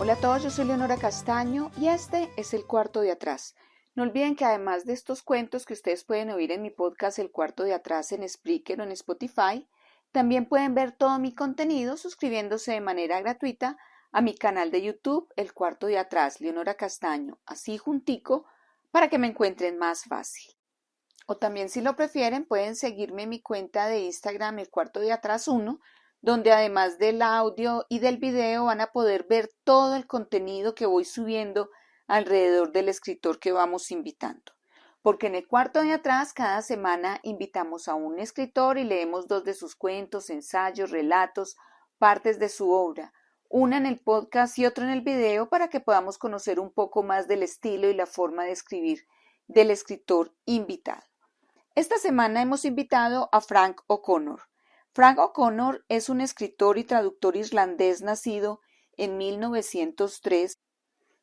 Hola a todos, yo soy Leonora Castaño y este es El Cuarto de Atrás. No olviden que además de estos cuentos que ustedes pueden oír en mi podcast El Cuarto de Atrás en Spreaker o en Spotify, también pueden ver todo mi contenido suscribiéndose de manera gratuita a mi canal de YouTube El Cuarto de Atrás, Leonora Castaño, así juntico, para que me encuentren más fácil. O también, si lo prefieren, pueden seguirme en mi cuenta de Instagram El Cuarto de Atrás 1, donde además del audio y del video van a poder ver todo el contenido que voy subiendo alrededor del escritor que vamos invitando. Porque en El Cuarto de Atrás cada semana invitamos a un escritor y leemos 2 de sus cuentos, ensayos, relatos, partes de su obra, una en el podcast y otra en el video para que podamos conocer un poco más del estilo y la forma de escribir del escritor invitado. Esta semana hemos invitado a Frank O'Connor. Frank O'Connor es un escritor y traductor irlandés nacido en 1903,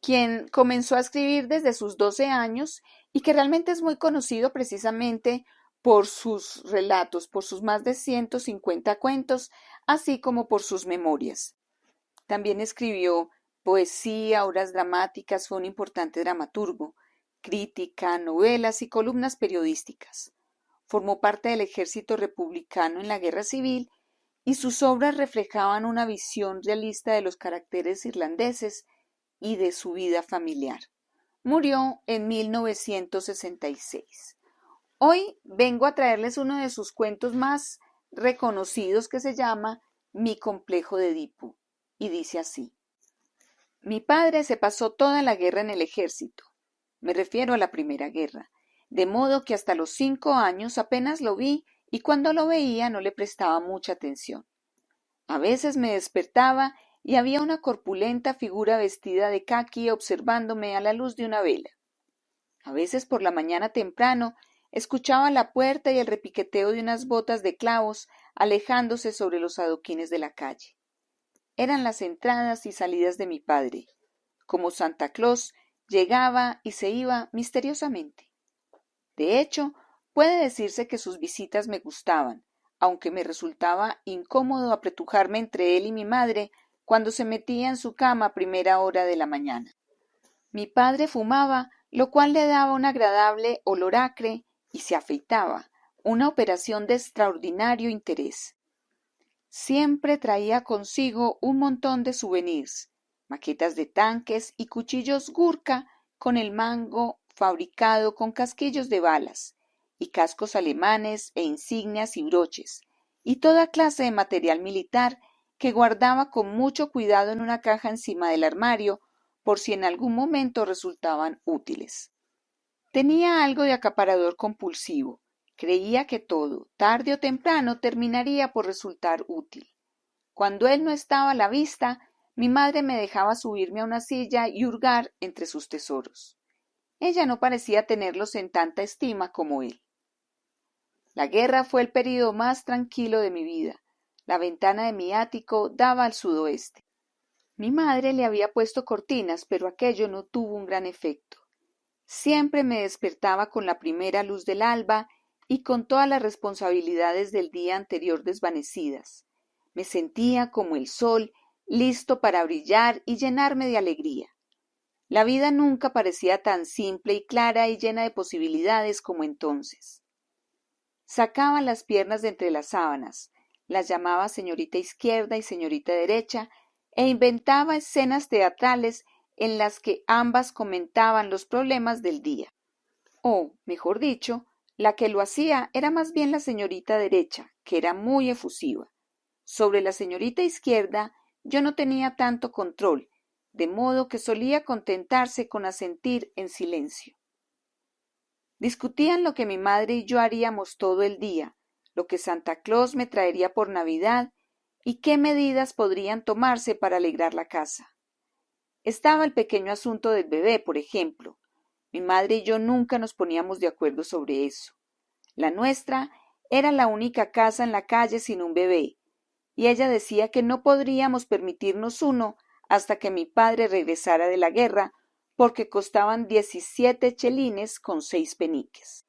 quien comenzó a escribir desde sus 12 años y que realmente es muy conocido precisamente por sus relatos, por sus más de 150 cuentos, así como por sus memorias. También escribió poesía, obras dramáticas, fue un importante dramaturgo, crítica, novelas y columnas periodísticas. Formó parte del ejército republicano en la Guerra Civil y sus obras reflejaban una visión realista de los caracteres irlandeses y de su vida familiar. Murió en 1966. Hoy vengo a traerles uno de sus cuentos más reconocidos que se llama Mi complejo de Edipo y dice así: Mi padre se pasó toda la guerra en el ejército. Me refiero a la Primera Guerra. De modo que hasta los 5 años apenas lo vi y cuando lo veía no le prestaba mucha atención. A veces me despertaba y había una corpulenta figura vestida de caqui observándome a la luz de una vela. A veces por la mañana temprano escuchaba la puerta y el repiqueteo de unas botas de clavos alejándose sobre los adoquines de la calle. Eran las entradas y salidas de mi padre. Como Santa Claus, llegaba y se iba misteriosamente. De hecho, puede decirse que sus visitas me gustaban, aunque me resultaba incómodo apretujarme entre él y mi madre cuando se metía en su cama a primera hora de la mañana. Mi padre fumaba, lo cual le daba un agradable olor acre, y se afeitaba, una operación de extraordinario interés. Siempre traía consigo un montón de souvenirs, maquetas de tanques y cuchillos Gurkha con el mango fabricado con casquillos de balas, y cascos alemanes e insignias y broches, y toda clase de material militar que guardaba con mucho cuidado en una caja encima del armario por si en algún momento resultaban útiles. Tenía algo de acaparador compulsivo. Creía que todo, tarde o temprano, terminaría por resultar útil. Cuando él no estaba a la vista, mi madre me dejaba subirme a una silla y hurgar entre sus tesoros. Ella no parecía tenerlos en tanta estima como él. La guerra fue el período más tranquilo de mi vida. La ventana de mi ático daba al sudoeste. Mi madre le había puesto cortinas, pero aquello no tuvo un gran efecto. Siempre me despertaba con la primera luz del alba y con todas las responsabilidades del día anterior desvanecidas. Me sentía como el sol, listo para brillar y llenarme de alegría. La vida nunca parecía tan simple y clara y llena de posibilidades como entonces. Sacaba las piernas de entre las sábanas, las llamaba señorita izquierda y señorita derecha, e inventaba escenas teatrales en las que ambas comentaban los problemas del día. O, mejor dicho, la que lo hacía era más bien la señorita derecha, que era muy efusiva. Sobre la señorita izquierda yo no tenía tanto control, de modo que solía contentarse con asentir en silencio. Discutían lo que mi madre y yo haríamos todo el día, lo que Santa Claus me traería por Navidad y qué medidas podrían tomarse para alegrar la casa. Estaba el pequeño asunto del bebé, por ejemplo. Mi madre y yo nunca nos poníamos de acuerdo sobre eso. La nuestra era la única casa en la calle sin un bebé, y ella decía que no podríamos permitirnos uno hasta que mi padre regresara de la guerra, porque costaban 17 chelines con 6 peniques.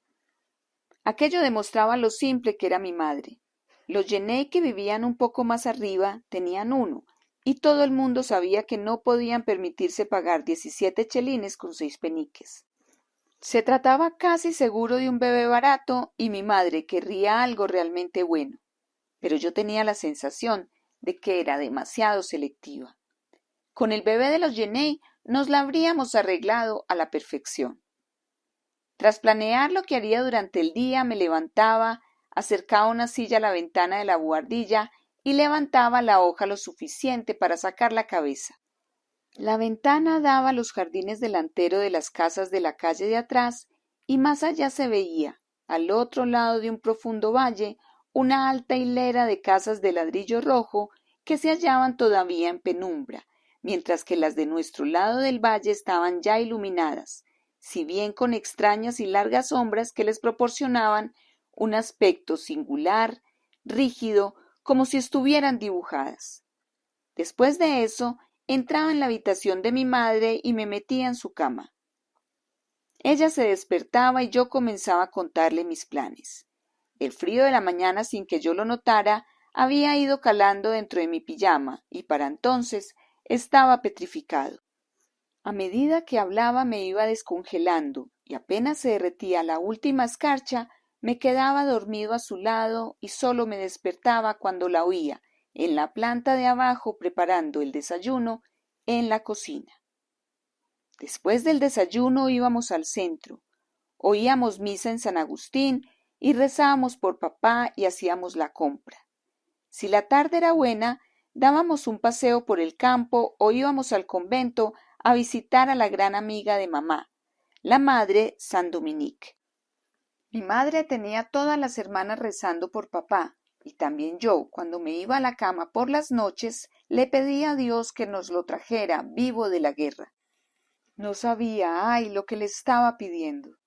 Aquello demostraba lo simple que era mi madre. Los Jeney, que vivían un poco más arriba, tenían uno, y todo el mundo sabía que no podían permitirse pagar 17 chelines con 6 peniques. Se trataba casi seguro de un bebé barato y mi madre querría algo realmente bueno, pero yo tenía la sensación de que era demasiado selectiva. Con el bebé de los Jeney nos la habríamos arreglado a la perfección. Tras planear lo que haría durante el día, me levantaba, acercaba una silla a la ventana de la buhardilla y levantaba la hoja lo suficiente para sacar la cabeza. La ventana daba a los jardines delanteros de las casas de la calle de atrás y más allá se veía, al otro lado de un profundo valle, una alta hilera de casas de ladrillo rojo que se hallaban todavía en penumbra, mientras que las de nuestro lado del valle estaban ya iluminadas, si bien con extrañas y largas sombras que les proporcionaban un aspecto singular, rígido, como si estuvieran dibujadas. Después de eso, entraba en la habitación de mi madre y me metía en su cama. Ella se despertaba y yo comenzaba a contarle mis planes. El frío de la mañana, sin que yo lo notara, había ido calando dentro de mi pijama y para entonces estaba petrificado. A medida que hablaba me iba descongelando y apenas se derretía la última escarcha, me quedaba dormido a su lado y solo me despertaba cuando la oía en la planta de abajo preparando el desayuno en la cocina. Después del desayuno íbamos al centro, oíamos misa en San Agustín y rezábamos por papá y hacíamos la compra. Si la tarde era buena, dábamos un paseo por el campo o íbamos al convento a visitar a la gran amiga de mamá, la madre San Dominique. Mi madre tenía todas las hermanas rezando por papá, y también yo, cuando me iba a la cama por las noches, le pedía a Dios que nos lo trajera vivo de la guerra. No sabía, lo que le estaba pidiendo.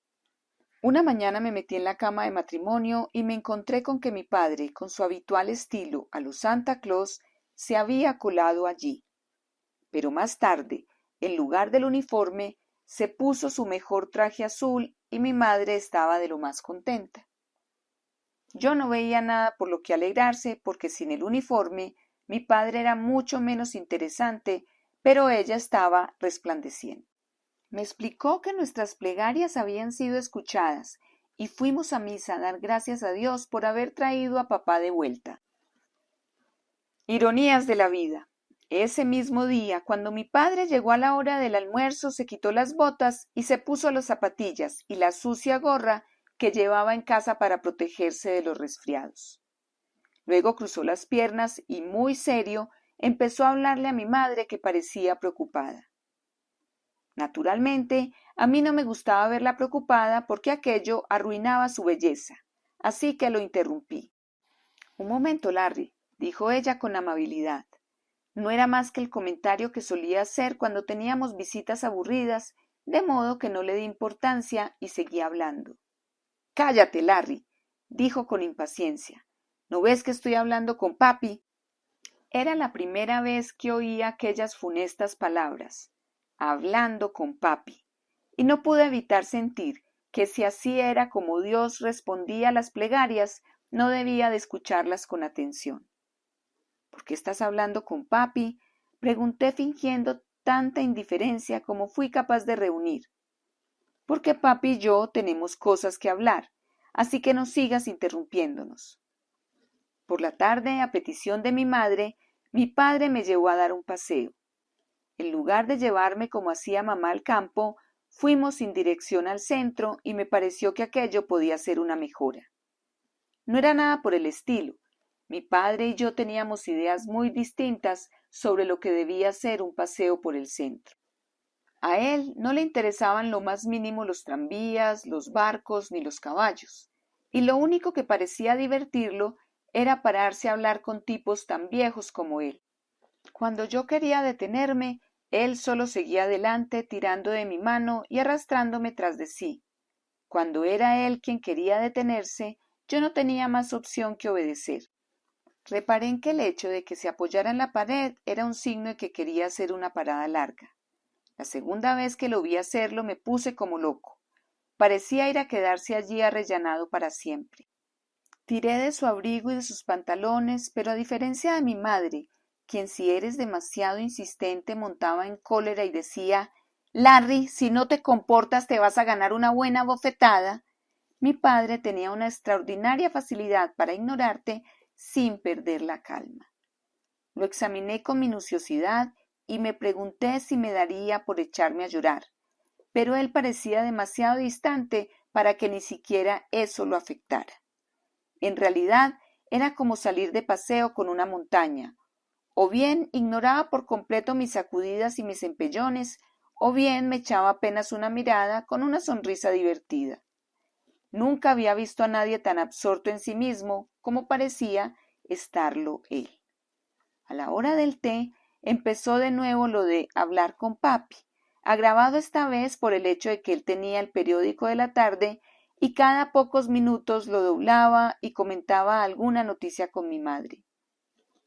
Una mañana me metí en la cama de matrimonio y me encontré con que mi padre, con su habitual estilo a lo Santa Claus, se había colado allí. Pero más tarde, en lugar del uniforme, se puso su mejor traje azul y mi madre estaba de lo más contenta. Yo no veía nada por lo que alegrarse, porque sin el uniforme mi padre era mucho menos interesante, pero ella estaba resplandeciente. Me explicó que nuestras plegarias habían sido escuchadas y fuimos a misa a dar gracias a Dios por haber traído a papá de vuelta. Ironías de la vida. Ese mismo día, cuando mi padre llegó a la hora del almuerzo, se quitó las botas y se puso las zapatillas y la sucia gorra que llevaba en casa para protegerse de los resfriados. Luego cruzó las piernas y, muy serio, empezó a hablarle a mi madre que parecía preocupada. Naturalmente, a mí no me gustaba verla preocupada porque aquello arruinaba su belleza, así que lo interrumpí. Un momento, Larry, dijo ella con amabilidad. No era más que el comentario que solía hacer cuando teníamos visitas aburridas, de modo que no le di importancia y seguí hablando. Cállate, Larry, dijo con impaciencia. ¿No ves que estoy hablando con papi? Era la primera vez que oía aquellas funestas palabras. Hablando con papi, y no pude evitar sentir que si así era como Dios respondía a las plegarias, no debía de escucharlas con atención. ¿Por qué estás hablando con papi? Pregunté fingiendo tanta indiferencia como fui capaz de reunir. Porque papi y yo tenemos cosas que hablar, así que no sigas interrumpiéndonos. Por la tarde, a petición de mi madre, mi padre me llevó a dar un paseo. En lugar de llevarme como hacía mamá al campo, fuimos sin dirección al centro y me pareció que aquello podía ser una mejora. No era nada por el estilo. Mi padre y yo teníamos ideas muy distintas sobre lo que debía ser un paseo por el centro. A él no le interesaban lo más mínimo los tranvías, los barcos ni los caballos, y lo único que parecía divertirlo era pararse a hablar con tipos tan viejos como él. Cuando yo quería detenerme, él solo seguía adelante tirando de mi mano y arrastrándome tras de sí. Cuando era él quien quería detenerse, yo no tenía más opción que obedecer. Reparé en que el hecho de que se apoyara en la pared era un signo de que quería hacer una parada larga. La segunda vez que lo vi hacerlo me puse como loco. Parecía ir a quedarse allí arrellanado para siempre. Tiré de su abrigo y de sus pantalones, pero a diferencia de mi madre, quien si eres demasiado insistente montaba en cólera y decía «Larry, si no te comportas te vas a ganar una buena bofetada», mi padre tenía una extraordinaria facilidad para ignorarte sin perder la calma. Lo examiné con minuciosidad y me pregunté si me daría por echarme a llorar, pero él parecía demasiado distante para que ni siquiera eso lo afectara. En realidad, era como salir de paseo con una montaña. O bien ignoraba por completo mis sacudidas y mis empellones, o bien me echaba apenas una mirada con una sonrisa divertida. Nunca había visto a nadie tan absorto en sí mismo como parecía estarlo él. A la hora del té empezó de nuevo lo de hablar con papi, agravado esta vez por el hecho de que él tenía el periódico de la tarde y cada pocos minutos lo doblaba y comentaba alguna noticia con mi madre.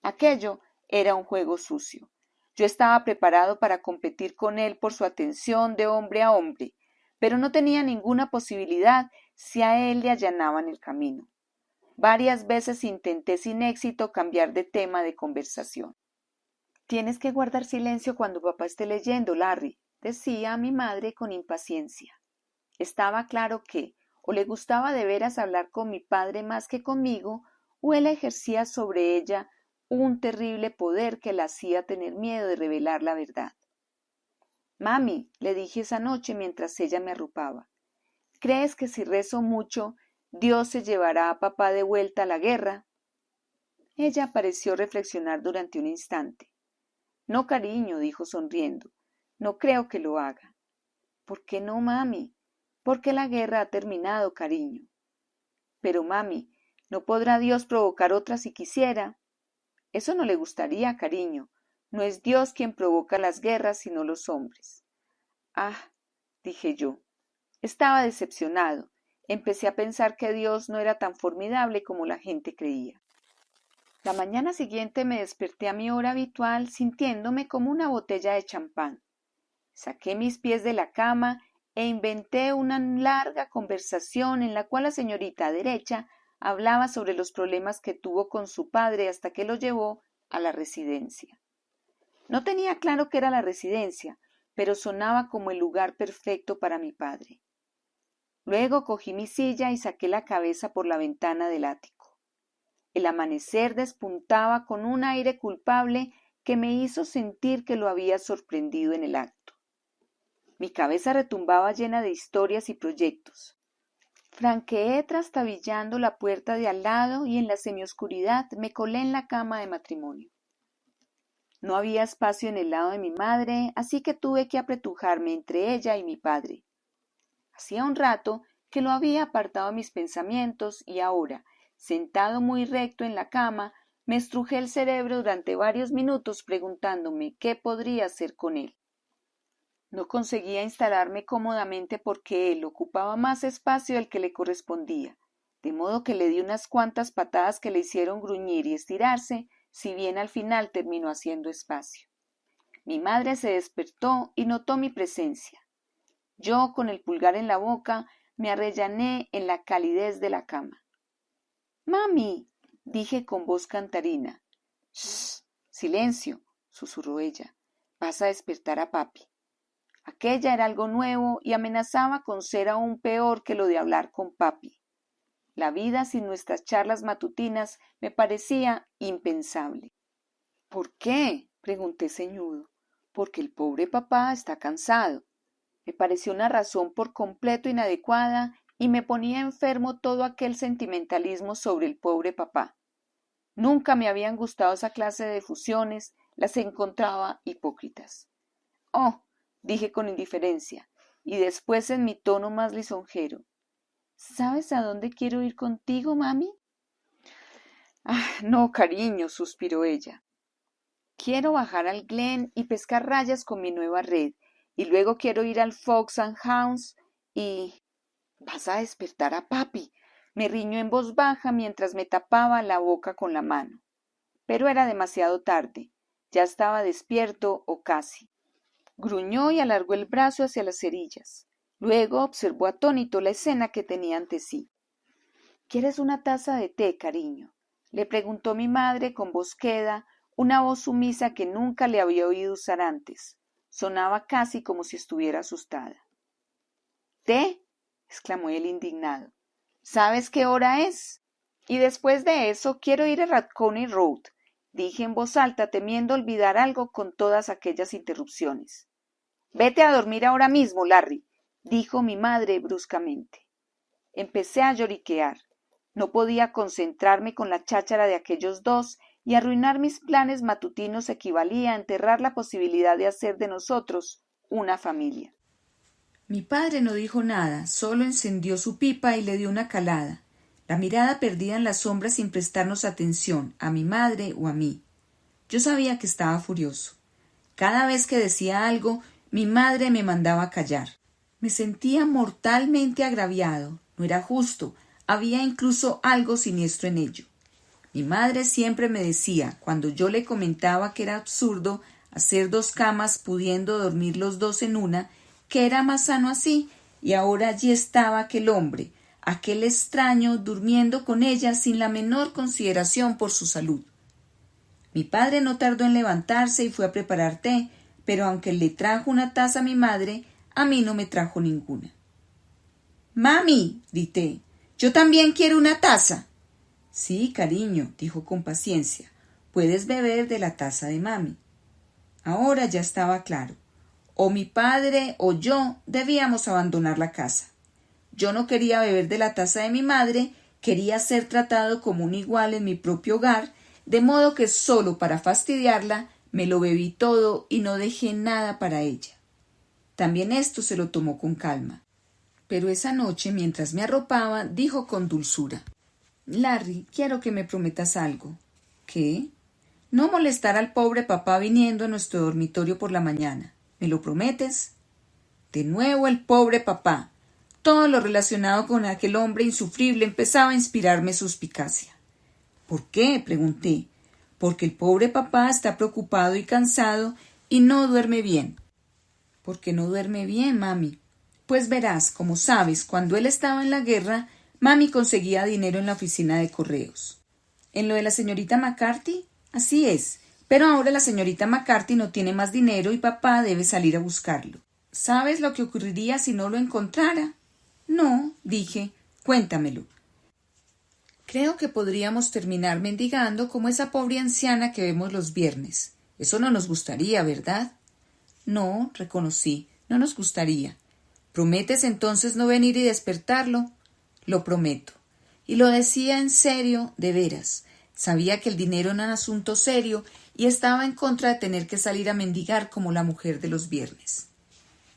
Aquello era un juego sucio. Yo estaba preparado para competir con él por su atención de hombre a hombre, pero no tenía ninguna posibilidad si a él le allanaban el camino. Varias veces intenté sin éxito cambiar de tema de conversación. «Tienes que guardar silencio cuando papá esté leyendo, Larry», decía a mi madre con impaciencia. Estaba claro que o le gustaba de veras hablar con mi padre más que conmigo, o él ejercía sobre ella un terrible poder que la hacía tener miedo de revelar la verdad. «Mami», le dije esa noche mientras ella me arropaba, «¿crees que si rezo mucho, Dios se llevará a papá de vuelta a la guerra?» Ella pareció reflexionar durante un instante. «No, cariño», dijo sonriendo, «no creo que lo haga». «¿Por qué no, mami?» «Porque la guerra ha terminado, cariño». «Pero, mami, ¿no podrá Dios provocar otra si quisiera?» «Eso no le gustaría, cariño. No es Dios quien provoca las guerras, sino los hombres». «Ah», dije yo. Estaba decepcionado. Empecé a pensar que Dios no era tan formidable como la gente creía. La mañana siguiente me desperté a mi hora habitual sintiéndome como una botella de champán. Saqué mis pies de la cama e inventé una larga conversación en la cual la señorita derecha hablaba sobre los problemas que tuvo con su padre hasta que lo llevó a la residencia. No tenía claro qué era la residencia, pero sonaba como el lugar perfecto para mi padre. Luego cogí mi silla y saqué la cabeza por la ventana del ático. El amanecer despuntaba con un aire culpable que me hizo sentir que lo había sorprendido en el acto. Mi cabeza retumbaba llena de historias y proyectos. Franqueé trastabillando la puerta de al lado y en la semioscuridad me colé en la cama de matrimonio. No había espacio en el lado de mi madre, así que tuve que apretujarme entre ella y mi padre. Hacía un rato que lo había apartado de mis pensamientos y ahora, sentado muy recto en la cama, me estrujé el cerebro durante varios minutos preguntándome qué podría hacer con él. No conseguía instalarme cómodamente porque él ocupaba más espacio del que le correspondía, de modo que le di unas cuantas patadas que le hicieron gruñir y estirarse, si bien al final terminó haciendo espacio. Mi madre se despertó y notó mi presencia. Yo, con el pulgar en la boca, me arrellané en la calidez de la cama. «Mami», dije con voz cantarina. «Shh, silencio», susurró ella. «Vas a despertar a papi». Aquella era algo nuevo y amenazaba con ser aún peor que lo de hablar con papi. La vida sin nuestras charlas matutinas me parecía impensable. «¿Por qué?», pregunté ceñudo. «Porque el pobre papá está cansado». Me pareció una razón por completo inadecuada y me ponía enfermo todo aquel sentimentalismo sobre el pobre papá. Nunca me habían gustado esa clase de fusiones, las encontraba hipócritas. «Oh», dije con indiferencia, y después en mi tono más lisonjero, «¿sabes a dónde quiero ir contigo, mami?» «Ah, no, cariño», suspiró ella. «Quiero bajar al Glen y pescar rayas con mi nueva red, y luego quiero ir al Fox and Hounds y...» «Vas a despertar a papi», me riñó en voz baja mientras me tapaba la boca con la mano. Pero era demasiado tarde, ya estaba despierto o casi. Gruñó y alargó el brazo hacia las cerillas. Luego observó atónito la escena que tenía ante sí. «¿Quieres una taza de té, cariño?», le preguntó mi madre con voz queda, una voz sumisa que nunca le había oído usar antes. Sonaba casi como si estuviera asustada. —¿Té? —exclamó él indignado. —¿Sabes qué hora es? Y después de eso quiero ir a Radconney Road —dije en voz alta, temiendo olvidar algo con todas aquellas interrupciones. —Vete a dormir ahora mismo, Larry —dijo mi madre bruscamente. Empecé a lloriquear. No podía concentrarme con la cháchara de aquellos dos y arruinar mis planes matutinos equivalía a enterrar la posibilidad de hacer de nosotros una familia. Mi padre no dijo nada, solo encendió su pipa y le dio una calada, la mirada perdida en las sombras sin prestarnos atención, a mi madre o a mí. Yo sabía que estaba furioso. Cada vez que decía algo, mi madre me mandaba callar. Me sentía mortalmente agraviado. No era justo. Había incluso algo siniestro en ello. Mi madre siempre me decía, cuando yo le comentaba que era absurdo hacer 2 camas pudiendo dormir los 2 en una, que era más sano así, y ahora allí estaba aquel hombre, aquel extraño, durmiendo con ella sin la menor consideración por su salud. Mi padre no tardó en levantarse y fue a preparar té, pero aunque le trajo una taza a mi madre, a mí no me trajo ninguna. —¡Mami! —grité—, yo también quiero una taza. —Sí, cariño —dijo con paciencia—, puedes beber de la taza de mami. Ahora ya estaba claro. O mi padre o yo debíamos abandonar la casa. Yo no quería beber de la taza de mi madre, quería ser tratado como un igual en mi propio hogar, de modo que solo para fastidiarla me lo bebí todo y no dejé nada para ella. También esto se lo tomó con calma. Pero esa noche, mientras me arropaba, dijo con dulzura: —Larry, quiero que me prometas algo. —¿Qué? —No molestar al pobre papá viniendo a nuestro dormitorio por la mañana. ¿Me lo prometes? De nuevo el pobre papá. Todo lo relacionado con aquel hombre insufrible empezaba a inspirarme suspicacia. —¿Por qué? —pregunté. —Porque el pobre papá está preocupado y cansado y no duerme bien. —¿Por qué no duerme bien, mami? Pues verás, como sabes, cuando él estaba en la guerra, mami conseguía dinero en la oficina de correos. ¿En lo de la señorita McCarthy? Así es. Pero ahora la señorita McCarthy no tiene más dinero y papá debe salir a buscarlo. ¿Sabes lo que ocurriría si no lo encontrara? No, dije. Cuéntamelo. Creo que podríamos terminar mendigando como esa pobre anciana que vemos los viernes. Eso no nos gustaría, ¿verdad? No, reconocí, no nos gustaría. ¿Prometes entonces no venir y despertarlo? Lo prometo. Y lo decía en serio, de veras. Sabía que el dinero era un asunto serio y estaba en contra de tener que salir a mendigar como la mujer de los viernes.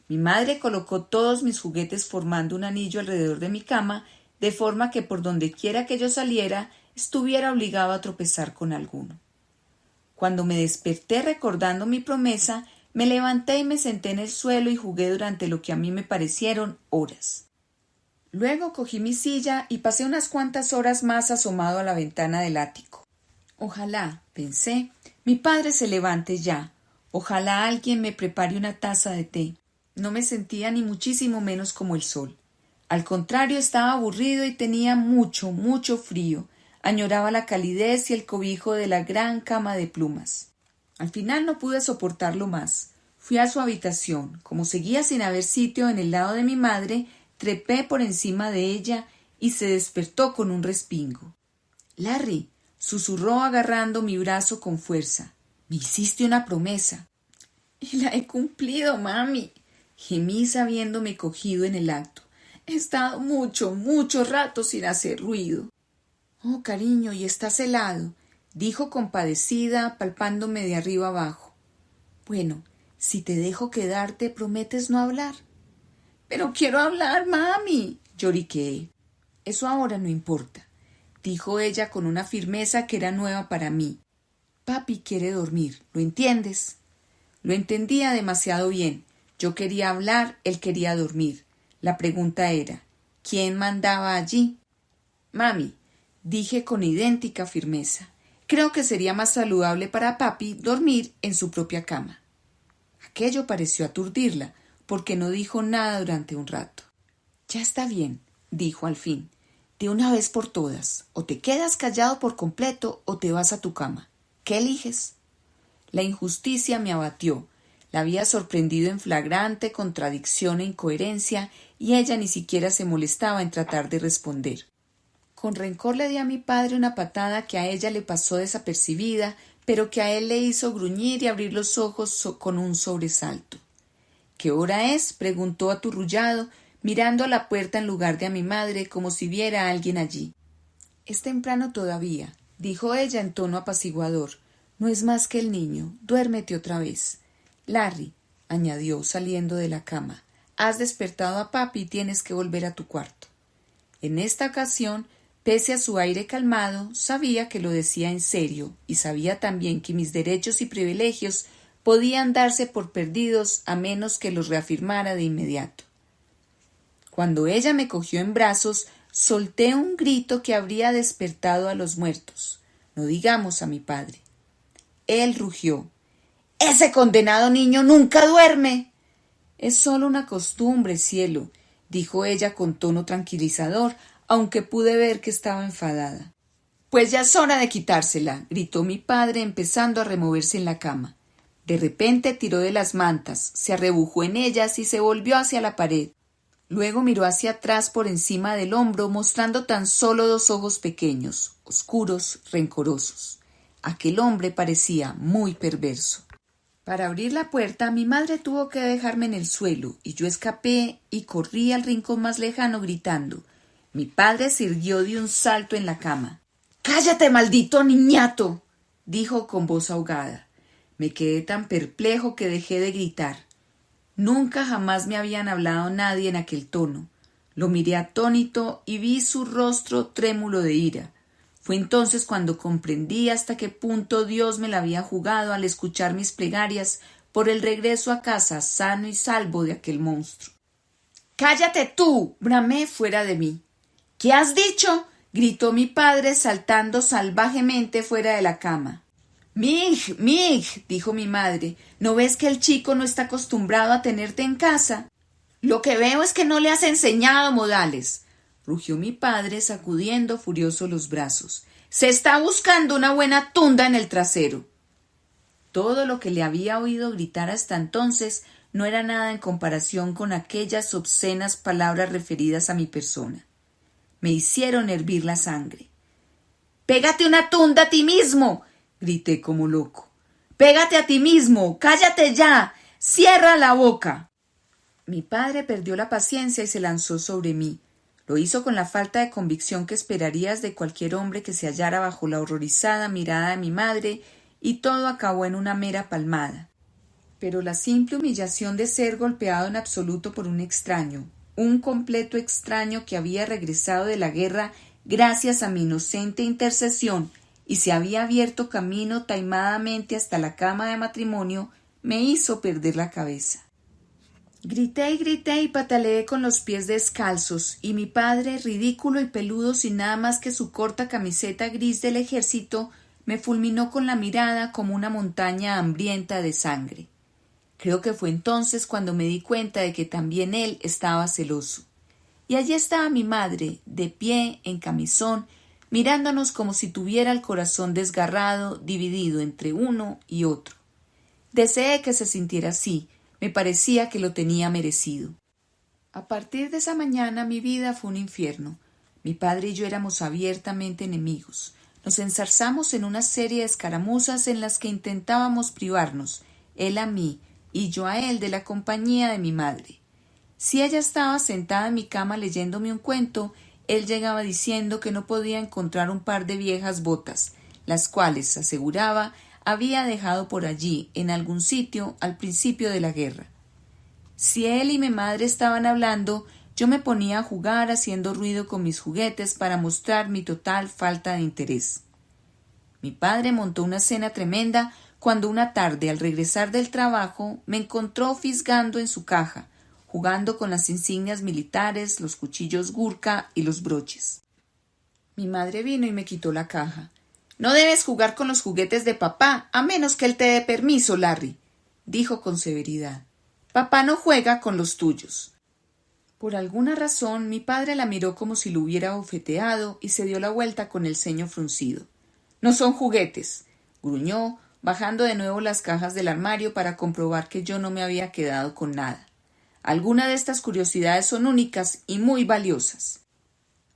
Mi madre colocó todos mis juguetes formando un anillo alrededor de mi cama, de forma que por donde quiera que yo saliera, estuviera obligado a tropezar con alguno. Cuando me desperté recordando mi promesa, me levanté y me senté en el suelo y jugué durante lo que a mí me parecieron horas. Luego cogí mi silla y pasé unas cuantas horas más asomado a la ventana del ático. Ojalá, pensé, mi padre se levante ya. Ojalá alguien me prepare una taza de té. No me sentía ni muchísimo menos como el sol. Al contrario, estaba aburrido y tenía mucho, mucho frío. Añoraba la calidez y el cobijo de la gran cama de plumas. Al final no pude soportarlo más. Fui a su habitación. Como seguía sin haber sitio en el lado de mi madre, trepé por encima de ella y se despertó con un respingo. —Larry —susurró agarrando mi brazo con fuerza—, me hiciste una promesa. —Y la he cumplido, mami —gemí sabiéndome cogido en el acto—. He estado mucho, mucho rato sin hacer ruido. —Oh, cariño, ¿y estás helado? —dijo compadecida, palpándome de arriba abajo. —Bueno, si te dejo quedarte, ¿prometes no hablar? —Pero quiero hablar, mami —lloriqueé. —Eso ahora no importa —dijo ella con una firmeza que era nueva para mí. Papi quiere dormir, ¿lo entiendes? Lo entendía demasiado bien. Yo quería hablar, él quería dormir. La pregunta era, ¿quién mandaba allí? Mami —dije con idéntica firmeza—, creo que sería más saludable para papi dormir en su propia cama. Aquello pareció aturdirla, porque no dijo nada durante un rato. Ya está bien —dijo al fin—, de una vez por todas, o te quedas callado por completo o te vas a tu cama. ¿Qué eliges? La injusticia me abatió. La había sorprendido en flagrante contradicción e incoherencia, y ella ni siquiera se molestaba en tratar de responder. Con rencor le di a mi padre una patada que a ella le pasó desapercibida, pero que a él le hizo gruñir y abrir los ojos con un sobresalto. —¿Qué hora es? —preguntó aturrullado, mirando a la puerta en lugar de a mi madre, como si viera a alguien allí. —Es temprano todavía —dijo ella en tono apaciguador—. No es más que el niño. Duérmete otra vez. Larry —añadió, saliendo de la cama—, has despertado a papi y tienes que volver a tu cuarto. En esta ocasión, pese a su aire calmado, sabía que lo decía en serio, y sabía también que mis derechos y privilegios podían darse por perdidos a menos que los reafirmara de inmediato. Cuando ella me cogió en brazos, solté un grito que habría despertado a los muertos, no digamos a mi padre. Él rugió: —¡Ese condenado niño nunca duerme! —Es solo una costumbre, cielo —dijo ella con tono tranquilizador, aunque pude ver que estaba enfadada. —Pues ya es hora de quitársela —gritó mi padre, empezando a removerse en la cama. De repente tiró de las mantas, se arrebujó en ellas y se volvió hacia la pared. Luego miró hacia atrás por encima del hombro, mostrando tan solo 2 ojos pequeños, oscuros, rencorosos. Aquel hombre parecía muy perverso. Para abrir la puerta, mi madre tuvo que dejarme en el suelo, y yo escapé y corrí al rincón más lejano gritando. Mi padre se irguió de un salto en la cama. —¡Cállate, maldito niñato! —dijo con voz ahogada. Me quedé tan perplejo que dejé de gritar. Nunca jamás me habían hablado nadie en aquel tono. Lo miré atónito y vi su rostro trémulo de ira. Fue entonces cuando comprendí hasta qué punto Dios me la había jugado al escuchar mis plegarias por el regreso a casa sano y salvo de aquel monstruo. —¡Cállate tú! —bramé fuera de mí. —¿Qué has dicho? —gritó mi padre saltando salvajemente fuera de la cama. —Mig, —dijo mi madre—, ¿no ves que el chico no está acostumbrado a tenerte en casa? —Lo que veo es que no le has enseñado modales —rugió mi padre, sacudiendo furioso los brazos—. Se está buscando una buena tunda en el trasero. Todo lo que le había oído gritar hasta entonces no era nada en comparación con aquellas obscenas palabras referidas a mi persona. Me hicieron hervir la sangre. —¡Pégate una tunda a ti mismo! —grité como loco. —¡Pégate a ti mismo! ¡Cállate ya! ¡Cierra la boca! Mi padre perdió la paciencia y se lanzó sobre mí. Lo hizo con la falta de convicción que esperarías de cualquier hombre que se hallara bajo la horrorizada mirada de mi madre, y todo acabó en una mera palmada. Pero la simple humillación de ser golpeado en absoluto por un extraño, un completo extraño que había regresado de la guerra gracias a mi inocente intercesión y se había abierto camino taimadamente hasta la cama de matrimonio, me hizo perder la cabeza. Grité y pataleé con los pies descalzos, y mi padre, ridículo y peludo sin nada más que su corta camiseta gris del ejército, me fulminó con la mirada como una montaña hambrienta de sangre. Creo que fue entonces cuando me di cuenta de que también él estaba celoso. Y allí estaba mi madre, de pie, en camisón, mirándonos como si tuviera el corazón desgarrado, dividido entre uno y otro. Deseé que se sintiera así, me parecía que lo tenía merecido. A partir de esa mañana mi vida fue un infierno. Mi padre y yo éramos abiertamente enemigos. Nos enzarzamos en una serie de escaramuzas en las que intentábamos privarnos, él a mí y yo a él, de la compañía de mi madre. Si ella estaba sentada en mi cama leyéndome un cuento, él llegaba diciendo que no podía encontrar un par de viejas botas, las cuales, aseguraba, había dejado por allí, en algún sitio, al principio de la guerra. Si él y mi madre estaban hablando, yo me ponía a jugar haciendo ruido con mis juguetes para mostrar mi total falta de interés. Mi padre montó una cena tremenda cuando una tarde, al regresar del trabajo, me encontró fisgando en su caja, jugando con las insignias militares, los cuchillos Gurkha y los broches. Mi madre vino y me quitó la caja. «No debes jugar con los juguetes de papá, a menos que él te dé permiso, Larry», dijo con severidad. «Papá no juega con los tuyos». Por alguna razón, mi padre la miró como si lo hubiera bofeteado y se dio la vuelta con el ceño fruncido. «No son juguetes», gruñó, bajando de nuevo las cajas del armario para comprobar que yo no me había quedado con nada. Algunas de estas curiosidades son únicas y muy valiosas.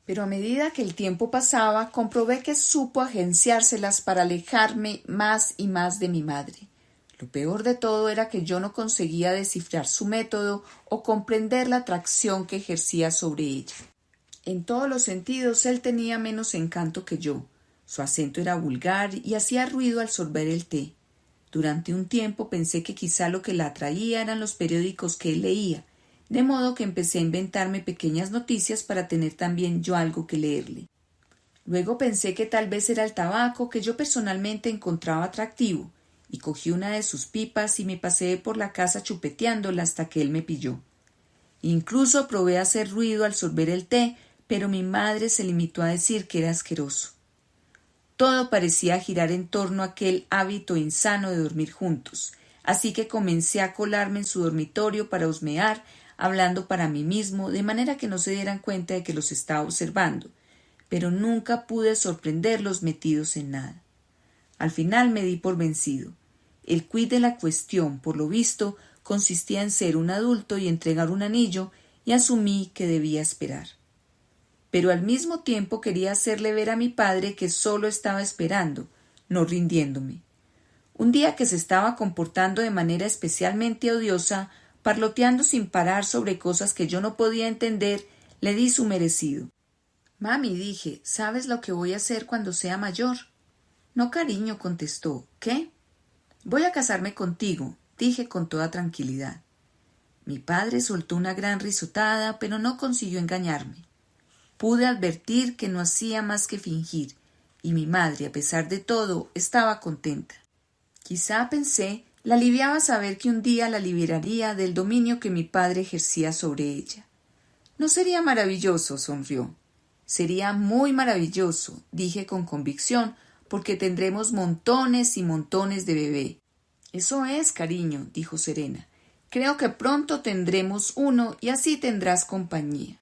Pero a medida que el tiempo pasaba, comprobé que supo agenciárselas para alejarme más y más de mi madre. Lo peor de todo era que yo no conseguía descifrar su método o comprender la atracción que ejercía sobre ella. En todos los sentidos él tenía menos encanto que yo. Su acento era vulgar y hacía ruido al sorber el té. Durante un tiempo pensé que quizá lo que la atraía eran los periódicos que él leía, de modo que empecé a inventarme pequeñas noticias para tener también yo algo que leerle. Luego pensé que tal vez era el tabaco que yo personalmente encontraba atractivo, y cogí una de sus pipas y me paseé por la casa chupeteándola hasta que él me pilló. Incluso probé a hacer ruido al sorber el té, pero mi madre se limitó a decir que era asqueroso. Todo parecía girar en torno a aquel hábito insano de dormir juntos, así que comencé a colarme en su dormitorio para husmear, hablando para mí mismo, de manera que no se dieran cuenta de que los estaba observando, pero nunca pude sorprenderlos metidos en nada. Al final me di por vencido. El quid de la cuestión, por lo visto, consistía en ser un adulto y entregar un anillo, y asumí que debía esperar. Pero al mismo tiempo quería hacerle ver a mi padre que solo estaba esperando, no rindiéndome. Un día que se estaba comportando de manera especialmente odiosa, parloteando sin parar sobre cosas que yo no podía entender, le di su merecido. «Mami», dije, «¿sabes lo que voy a hacer cuando sea mayor?» «No, cariño», contestó. «¿Qué?» «Voy a casarme contigo», dije con toda tranquilidad. Mi padre soltó una gran risotada, pero no consiguió engañarme. Pude advertir que no hacía más que fingir, y mi madre, a pesar de todo, estaba contenta. Quizá, pensé, la aliviaba saber que un día la liberaría del dominio que mi padre ejercía sobre ella. «¿No sería maravilloso?», sonrió. «Sería muy maravilloso», dije con convicción, «porque tendremos montones y montones de bebé». «Eso es, cariño», dijo Serena. «Creo que pronto tendremos uno y así tendrás compañía».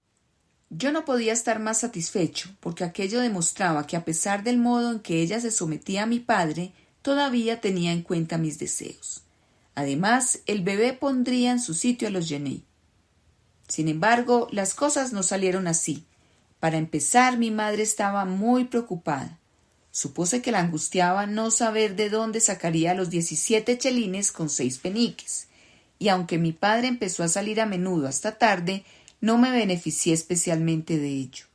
Yo no podía estar más satisfecho, porque aquello demostraba que a pesar del modo en que ella se sometía a mi padre, todavía tenía en cuenta mis deseos. Además, el bebé pondría en su sitio a los Jenny. Sin embargo, las cosas no salieron así. Para empezar, mi madre estaba muy preocupada. Supuse que la angustiaba no saber de dónde sacaría los 17 chelines con 6 peniques, y aunque mi padre empezó a salir a menudo hasta tarde, no me beneficié especialmente de ello.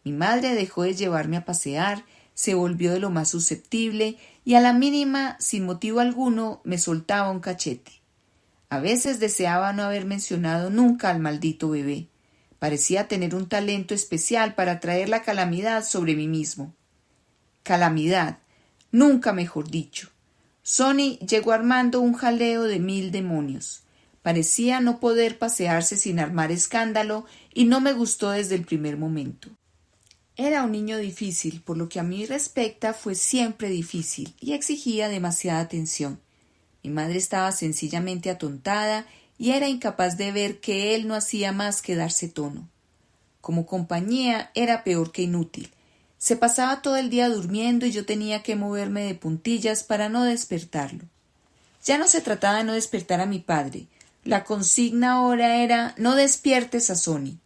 Mi madre dejó de llevarme a pasear, se volvió de lo más susceptible y a la mínima, sin motivo alguno, me soltaba un cachete. A veces deseaba no haber mencionado nunca al maldito bebé. Parecía tener un talento especial para traer la calamidad sobre mí mismo. Calamidad, nunca mejor dicho. Sonny llegó armando un jaleo de 1000 demonios. Parecía no poder pasearse sin armar escándalo y no me gustó desde el primer momento. Era un niño difícil, por lo que a mí respecta fue siempre difícil y exigía demasiada atención. Mi madre estaba sencillamente atontada y era incapaz de ver que él no hacía más que darse tono. Como compañía era peor que inútil. Se pasaba todo el día durmiendo y yo tenía que moverme de puntillas para no despertarlo. Ya no se trataba de no despertar a mi padre. La consigna ahora era «no despiertes a Sonny».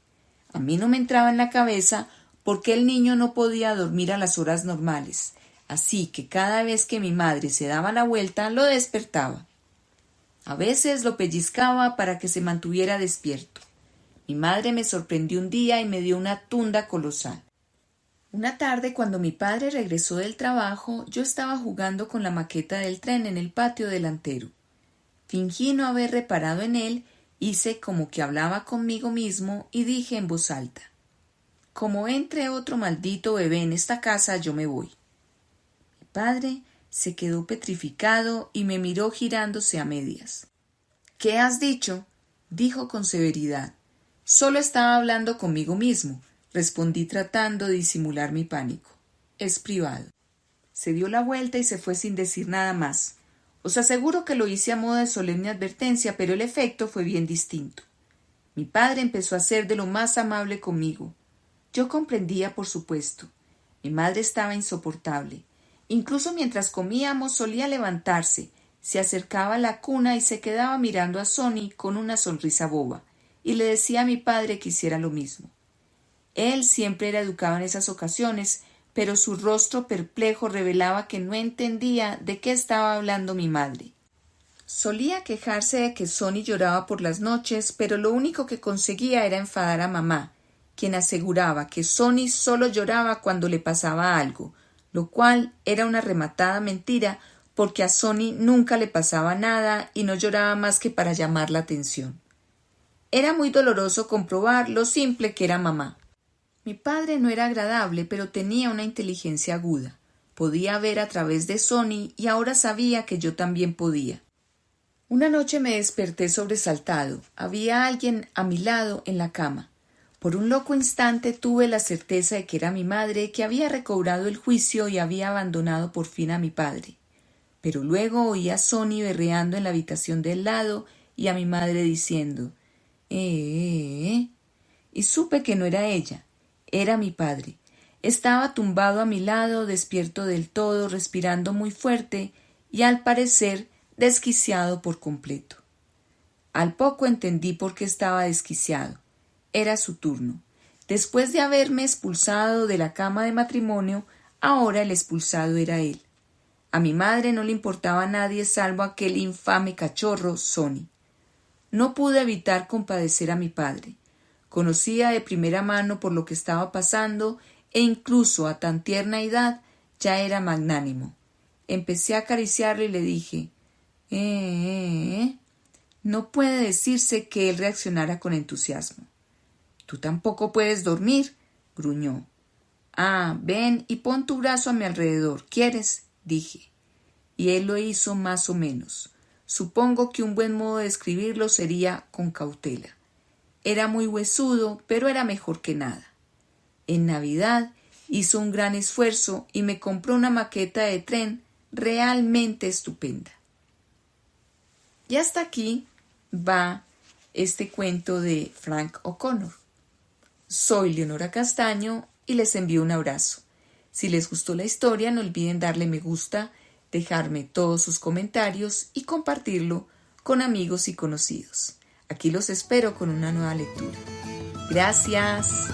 A mí no me entraba en la cabeza por qué el niño no podía dormir a las horas normales, así que cada vez que mi madre se daba la vuelta lo despertaba. A veces lo pellizcaba para que se mantuviera despierto. Mi madre me sorprendió un día y me dio una tunda colosal. Una tarde, cuando mi padre regresó del trabajo, yo estaba jugando con la maqueta del tren en el patio delantero. Fingí no haber reparado en él, hice como que hablaba conmigo mismo y dije en voz alta: «Como entre otro maldito bebé en esta casa, yo me voy». Mi padre se quedó petrificado y me miró girándose a medias. «¿Qué has dicho?», dijo con severidad. «Solo estaba hablando conmigo mismo», respondí tratando de disimular mi pánico. «Es privado». Se dio la vuelta y se fue sin decir nada más. Os aseguro que lo hice a modo de solemne advertencia, pero el efecto fue bien distinto. Mi padre empezó a ser de lo más amable conmigo. Yo comprendía, por supuesto. Mi madre estaba insoportable. Incluso mientras comíamos solía levantarse, se acercaba a la cuna y se quedaba mirando a Sonny con una sonrisa boba, y le decía a mi padre que hiciera lo mismo. Él siempre era educado en esas ocasiones, pero su rostro perplejo revelaba que no entendía de qué estaba hablando mi madre. Solía quejarse de que Sonny lloraba por las noches, pero lo único que conseguía era enfadar a mamá, quien aseguraba que Sonny solo lloraba cuando le pasaba algo, lo cual era una rematada mentira porque a Sonny nunca le pasaba nada y no lloraba más que para llamar la atención. Era muy doloroso comprobar lo simple que era mamá. Mi padre no era agradable, pero tenía una inteligencia aguda. Podía ver a través de Sonny y ahora sabía que yo también podía. Una noche me desperté sobresaltado. Había alguien a mi lado en la cama. Por un loco instante tuve la certeza de que era mi madre, que había recobrado el juicio y había abandonado por fin a mi padre. Pero luego oí a Sonny berreando en la habitación del lado y a mi madre diciendo y supe que no era ella, era mi padre. Estaba tumbado a mi lado, despierto del todo, respirando muy fuerte y al parecer desquiciado por completo. Al poco entendí por qué estaba desquiciado. Era su turno. Después de haberme expulsado de la cama de matrimonio, ahora el expulsado era él. A mi madre no le importaba a nadie salvo aquel infame cachorro, Sonny. No pude evitar compadecer a mi padre. Conocía de primera mano por lo que estaba pasando e incluso a tan tierna edad ya era magnánimo. Empecé a acariciarlo y le dije No puede decirse que él reaccionara con entusiasmo. «Tú tampoco puedes dormir», gruñó. «Ah, ven y pon tu brazo a mi alrededor, ¿quieres?», dije. Y él lo hizo más o menos. Supongo que un buen modo de describirlo sería con cautela. Era muy huesudo, pero era mejor que nada. En Navidad hizo un gran esfuerzo y me compró una maqueta de tren realmente estupenda. Y hasta aquí va este cuento de Frank O'Connor. Soy Leonora Castaño y les envío un abrazo. Si les gustó la historia, no olviden darle me gusta, dejarme todos sus comentarios y compartirlo con amigos y conocidos. Aquí los espero con una nueva lectura. Gracias.